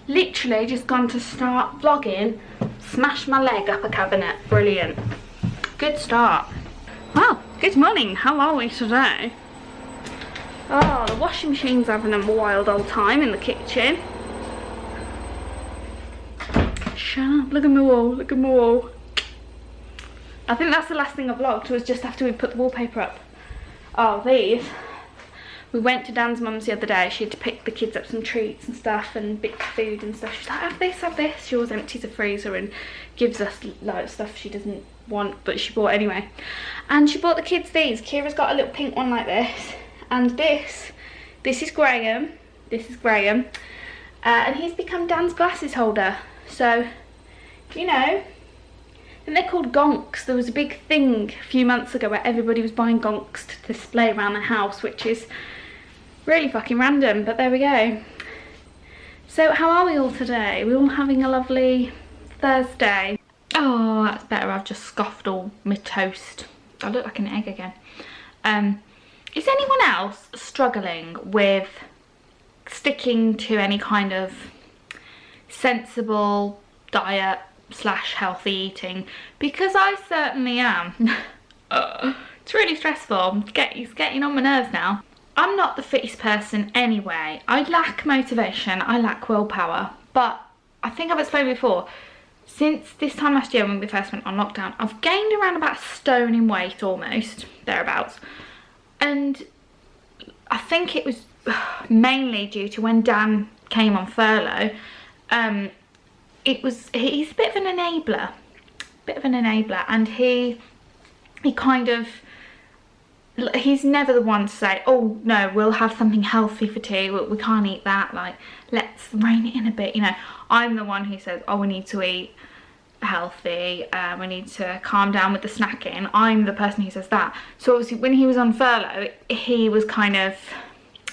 literally just gone to start vlogging, smashed my leg up a cabinet. Brilliant. Good start. Well, good morning. How are we today? Oh, the washing machine's having a wild old time in the kitchen. Shut up, look at my wall, look at my wall. I think that's the last thing I vlogged, was just after we put the wallpaper up. Oh, these. We went to Dan's mum's the other day. She had to pick the kids up some treats and stuff and bits of food and stuff. She's like, have this, have this. She always empties the freezer and gives us like stuff she doesn't want, but she bought anyway. And she bought the kids these. Kira's got a little pink one like this. And this is Graham. This is Graham. And he's become Dan's glasses holder. So, you know, and they're called gonks. There was a big thing a few months ago where everybody was buying gonks to display around the house, which is really fucking random, but there we go. So how are we all today? We're all having a lovely Thursday. Oh, that's better. I've just scoffed all my toast. I look like an egg again. Is anyone else struggling with sticking to any kind of sensible diet / healthy eating? Because I certainly am. It's really stressful. It's getting on my nerves now. I'm not the fittest person anyway. I lack motivation, I lack willpower, but I think I've explained before, since this time last year when we first went on lockdown, I've gained around about a stone in weight, almost, thereabouts. And I think it was mainly due to when Dan came on furlough. He's a bit of an enabler, and he kind of, he's never the one to say, oh no, we'll have something healthy for tea, we can't eat that, like, let's rein it in a bit, you know. I'm the one who says, oh, we need to eat healthy, we need to calm down with the snacking. I'm the person who says that. So obviously when he was on furlough, he was kind of,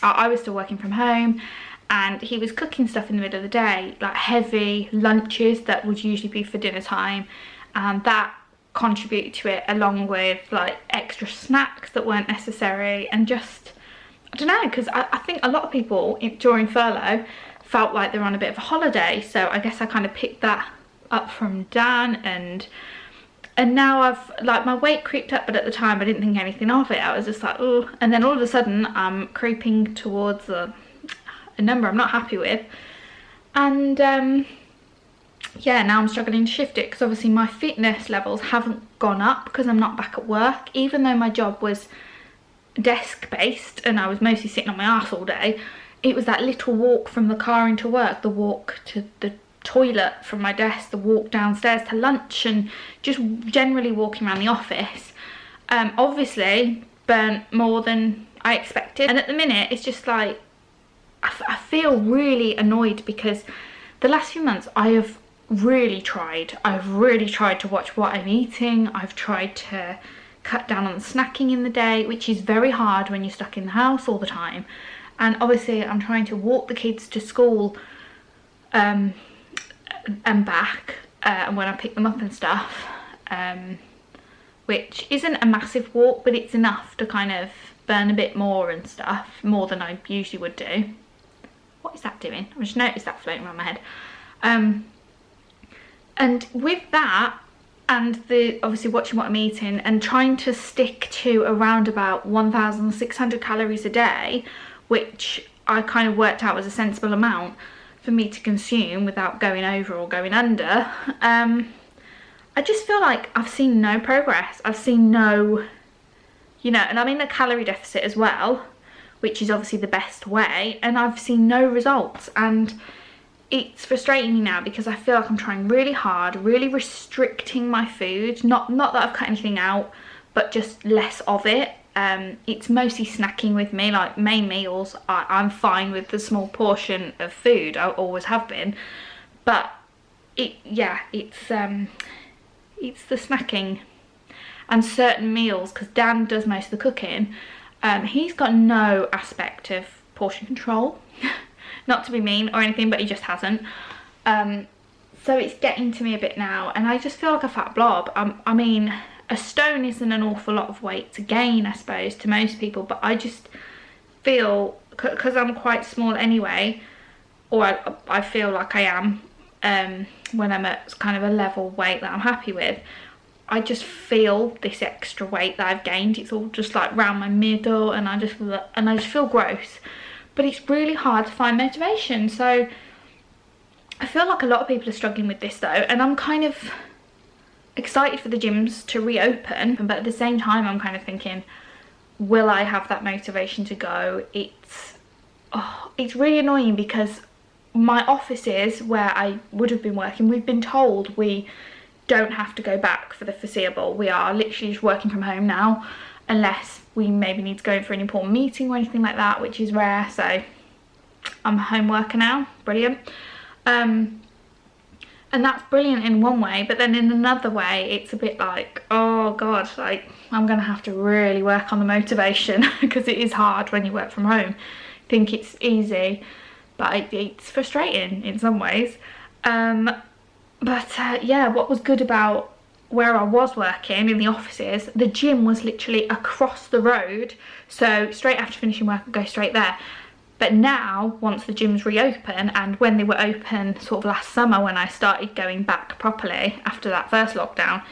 I was still working from home, and he was cooking stuff in the middle of the day, like heavy lunches that would usually be for dinner time, and that contributed to it, along with like extra snacks that weren't necessary. And just, I don't know, because I think a lot of people during furlough felt like they're on a bit of a holiday, so I guess I kind of picked that up from Dan, and now I've, like, my weight creeped up, but at the time I didn't think anything of it. I was just like, oh, and then all of a sudden I'm creeping towards a number I'm not happy with, and yeah, now I'm struggling to shift it, because obviously my fitness levels haven't gone up because I'm not back at work. Even though my job was desk based and I was mostly sitting on my arse all day, it was that little walk from the car into work, the walk to the toilet from my desk, the walk downstairs to lunch, and just generally walking around the office, obviously burnt more than I expected. And at the minute it's just like, I feel really annoyed, because the last few months I've really tried to watch what I'm eating. I've tried to cut down on the snacking in the day, which is very hard when you're stuck in the house all the time. And obviously I'm trying to walk the kids to school and back, and when I pick them up and stuff, which isn't a massive walk, but it's enough to kind of burn a bit more and stuff, more than I usually would do. What is that doing? I just noticed that floating around my head. And with that, and the obviously watching what I'm eating and trying to stick to around about 1,600 calories a day, which I kind of worked out was a sensible amount for me to consume without going over or going under, I just feel like I've seen no progress. I've seen no, you know, and I'm in a calorie deficit as well, which is obviously the best way, and I've seen no results. And it's frustrating me now, because I feel like I'm trying really hard, really restricting my food. Not that I've cut anything out, but just less of it. It's mostly snacking with me, like main meals. I'm fine with the small portion of food, I always have been. But it's the snacking and certain meals, because Dan does most of the cooking. He's got no aspect of portion control. Not to be mean or anything, but he just hasn't. So it's getting to me a bit now, and I just feel like a fat blob. I mean, a stone isn't an awful lot of weight to gain, I suppose, to most people, but I just feel, because I'm quite small anyway, or I feel like I am when I'm at kind of a level weight that I'm happy with, I just feel this extra weight that I've gained. It's all just like round my middle, and I just feel gross. But it's really hard to find motivation. So I feel like a lot of people are struggling with this though, and I'm kind of excited for the gyms to reopen, but at the same time I'm kind of thinking, will I have that motivation to go? It's really annoying because my offices where I would have been working, we've been told we don't have to go back for the foreseeable. We are literally just working from home now, unless we maybe need to go in for an important meeting or anything like that, which is rare. So I'm a home worker now, brilliant. And that's brilliant in one way, but then in another way it's a bit like, oh god, like I'm gonna have to really work on the motivation because it is hard when you work from home. I think it's easy, but it's frustrating in some ways. Yeah, what was good about where I was working in the offices, the gym was literally across the road, so straight after finishing work I'd go straight there. But now, once the gyms reopen, and when they were open sort of last summer when I started going back properly after that first lockdown,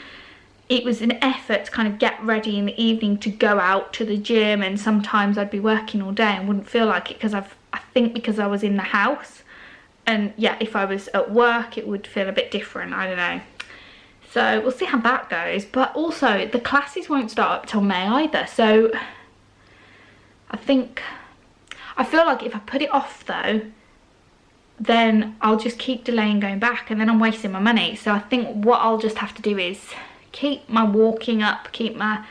it was an effort to kind of get ready in the evening to go out to the gym, and sometimes I'd be working all day and wouldn't feel like it because I think because I was in the house. And yeah, if I was at work it would feel a bit different, I don't know. So we'll see how that goes. But also the classes won't start up till May either, so I feel like if I put it off though, then I'll just keep delaying going back, and then I'm wasting my money. So I think what I'll just have to do is keep my walking up, keep my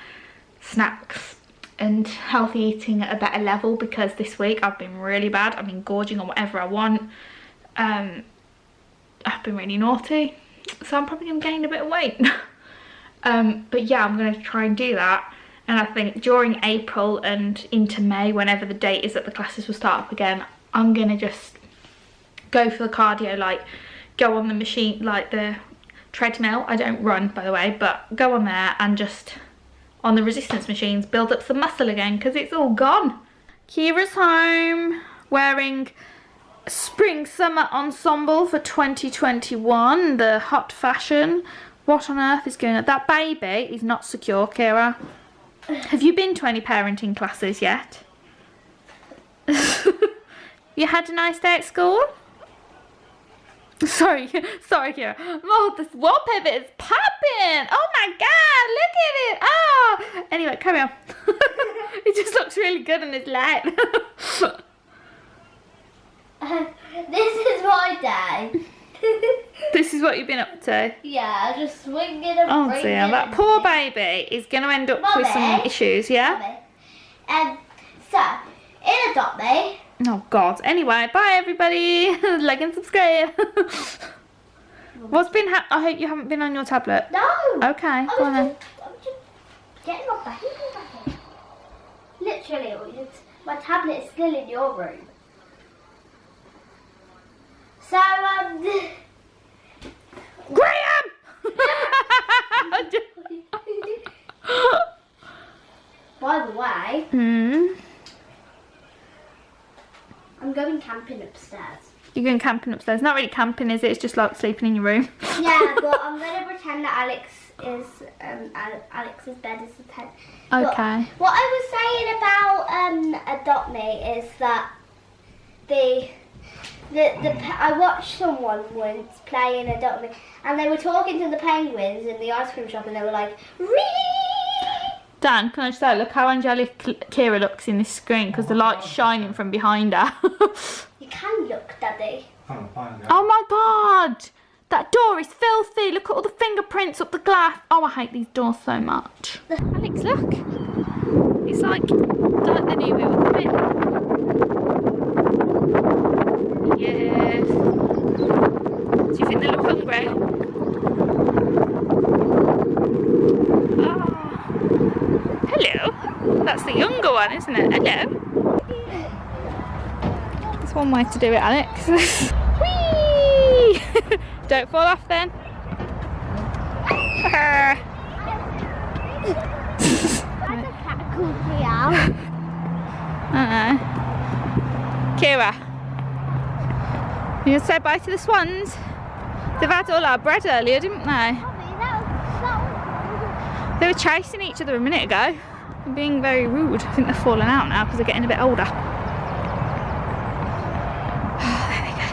snacks and healthy eating at a better level, because this week I've been really bad. I've been gorging on whatever I want. I've been really naughty, so I'm probably going to gain a bit of weight. But yeah, I'm going to try and do that. And I think during April and into May, whenever the date is that the classes will start up again, I'm going to just go for the cardio, like go on the machine, like the treadmill. I don't run, by the way, but go on there and just on the resistance machines build up some muscle again, because it's all gone. Kira's home wearing spring summer ensemble for 2021, the hot fashion. What on earth is going on? That baby is not secure, Kira. Have you been to any parenting classes yet? You had a nice day at school? Sorry, Kira. Oh, this wallpaper is popping. Oh my god, look at it. Oh, anyway, carry on. It just looks really good in this light. This is my day. This is what you've been up to? Yeah, just swinging and oh dear, that poor baby is going to end up with some issues, yeah? So, in Adopt Me. Oh god, anyway, bye everybody. Like and subscribe. What's been I hope you haven't been on your tablet. No. Okay, go on then. I'm just getting my baby back. Literally, my tablet is still in your room. So, Graham! By the way, I'm going camping upstairs. You're going camping upstairs? Not really camping, is it? It's just like sleeping in your room. Yeah, but I'm going to pretend that Alex's bed is the tent. Okay. But what I was saying about Adopt Me is that I watched someone once playing Adopt Me, and they were talking to the penguins in the ice cream shop, and they were like, "Ree!" Dan, can I just say, look how angelic Kira looks in this screen because the light's shining from behind her. You can look, Daddy. Oh my god! That door is filthy. Look at all the fingerprints up the glass. Oh, I hate these doors so much. Alex, look. It's like they knew we were coming. Yes. Do you think they look hungry? Oh. Hello. That's the younger one, isn't it? Hello. That's one way to do it, Alex. Whee! Don't fall off then. Kira. You gonna say bye to the swans? They've had all our bread earlier, didn't they? They were chasing each other a minute ago. They're being very rude. I think they're falling out now because they're getting a bit older. Oh, there they go.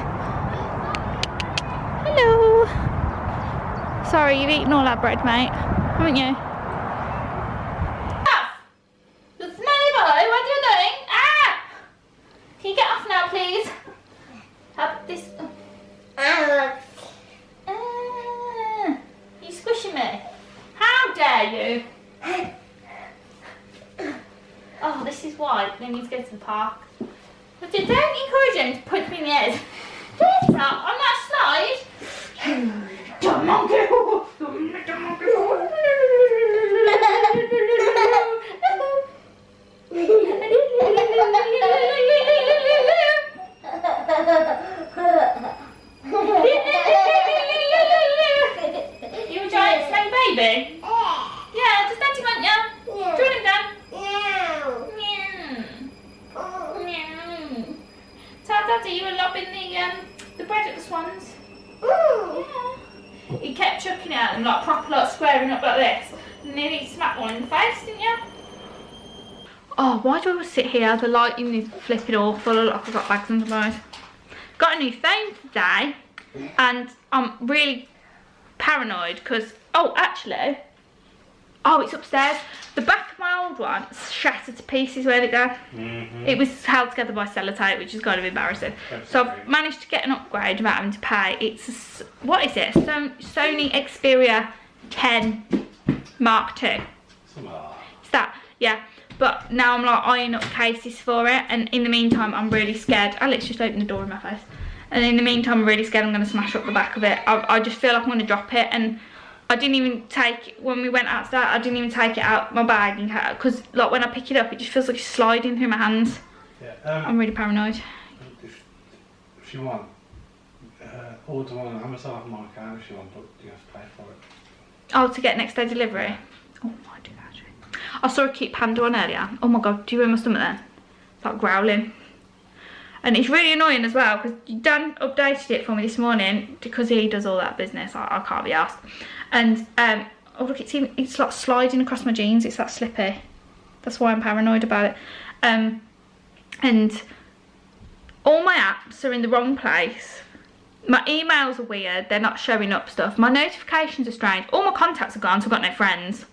Hello. Sorry, you've eaten all our bread, mate, haven't you? The smelly boy, what are you doing? Ah! Can you get off now, please? Have this. You squishing me? How dare you? Oh, this is why they need to go to the park. But don't encourage him to punch me in the head. Get up on that slide. Dumb monkey. Dumb monkey. You a giant smelly baby? Yeah, just daddy want you. Join him down. Tell daddy you were lobbing the bread at the swans. Yeah. You kept chucking it at them like proper, like squaring up like this. And nearly smacked one in the face, didn't you? Oh, why do I always sit here? The lighting is flipping awful. Like I've got bags under my eyes. Got a new phone today, and I'm really paranoid because, oh, actually, oh, it's upstairs. The back of my old one shattered to pieces. Where'd it go? It was held together by sellotape, which is kind of embarrassing. So I've managed to get an upgrade without having to pay. It's a, what is it? Sony Xperia 10 Mark II. It's that, yeah. But now I'm like eyeing up cases for it, and in the meantime I'm really scared. Alex just opened the door in my face. And in the meantime I'm really scared I'm going to smash up the back of it. I just feel like I'm going to drop it, and I didn't even take, when we went outside, I didn't even take it out my bag, because like when I pick it up it just feels like it's sliding through my hands. Yeah, I'm really paranoid. If you want, order one on Amazon on my account if you want, but you have to pay for it. Oh, to get next day delivery? Yeah. Oh, I might do that actually. I saw a cute panda one earlier. Oh my god, do you hear my stomach then? It's like growling. And it's really annoying as well because Dan updated it for me this morning because he does all that business. I can't be asked. And oh look, it's like sliding across my jeans. It's that slippy. That's why I'm paranoid about it. And all my apps are in the wrong place. My emails are weird. They're not showing up stuff. My notifications are strange. All my contacts are gone, so I've got no friends.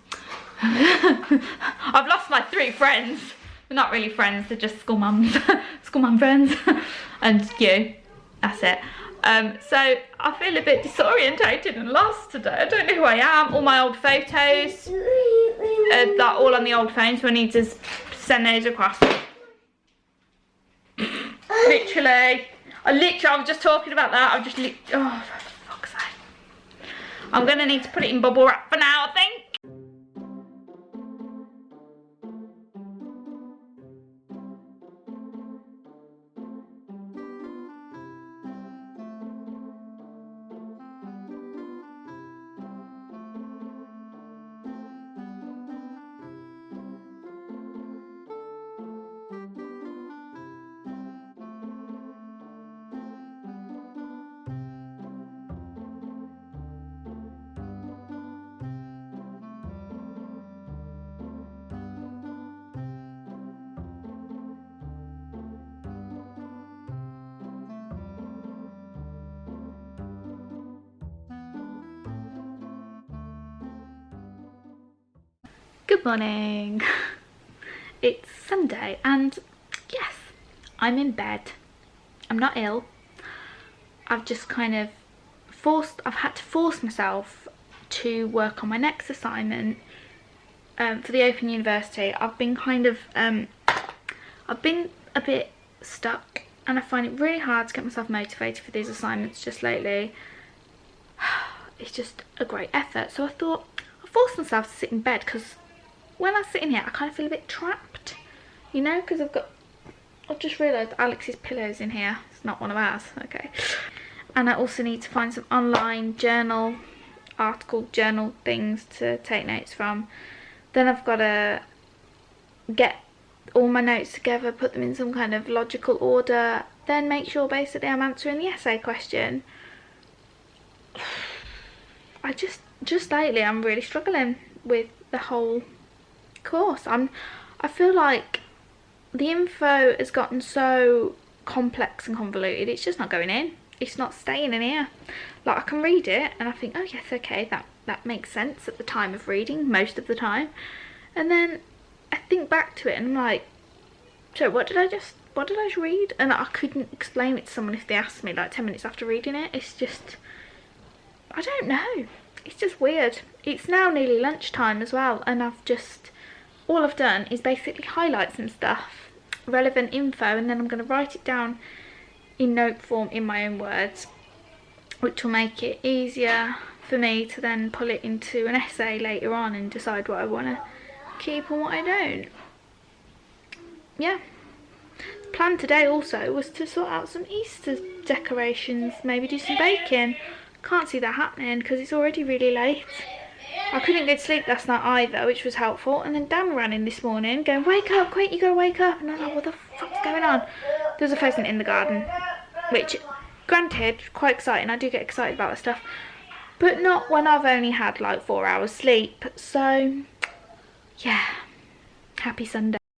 I've lost my 3 friends. They're not really friends, they're just school mums. School mum friends. And you. That's it. So I feel a bit disorientated and lost today. I don't know who I am. All my old photos are all on the old phone, so I need to send those across. Literally. I was just talking about that. oh, for fuck's sake. I'm gonna need to put it in bubble wrap for now, I think. Good morning. It's Sunday and yes, I'm in bed. I'm not ill. I've just kind of I've had to force myself to work on my next assignment for the Open University. I've been kind of, I've been a bit stuck and I find it really hard to get myself motivated for these assignments just lately. It's just a great effort. So I thought I'll force myself to sit in bed because when I sit in here I kind of feel a bit trapped, you know, because I've just realised Alex's pillow's in here. It's not one of ours, okay. And I also need to find some online journal things to take notes from. Then I've got to get all my notes together, put them in some kind of logical order, then make sure basically I'm answering the essay question. I just lately I'm really struggling with the whole course. I feel like the info has gotten so complex and convoluted, it's just not going in. It's not staying in here. Like, I can read it and I think, oh yes, okay, that makes sense at the time of reading, most of the time. And then I think back to it and I'm like, so what did I just read? And I couldn't explain it to someone if they asked me like 10 minutes after reading it. It's just, I don't know. It's just weird. It's now nearly lunchtime as well, and all I've done is basically highlight some stuff, relevant info, and then I'm going to write it down in note form in my own words, which will make it easier for me to then pull it into an essay later on and decide what I want to keep and what I don't. Yeah. Plan today also was to sort out some Easter decorations, maybe do some baking. Can't see that happening because it's already really late. I couldn't go to sleep last night either, which was helpful, and then Dan ran in this morning going, wake up, quick, you gotta wake up. And I was like, what the fuck's going on? There was a pheasant in the garden, which, granted, quite exciting. I do get excited about that stuff, but not when I've only had like 4 hours sleep. So yeah, happy Sunday.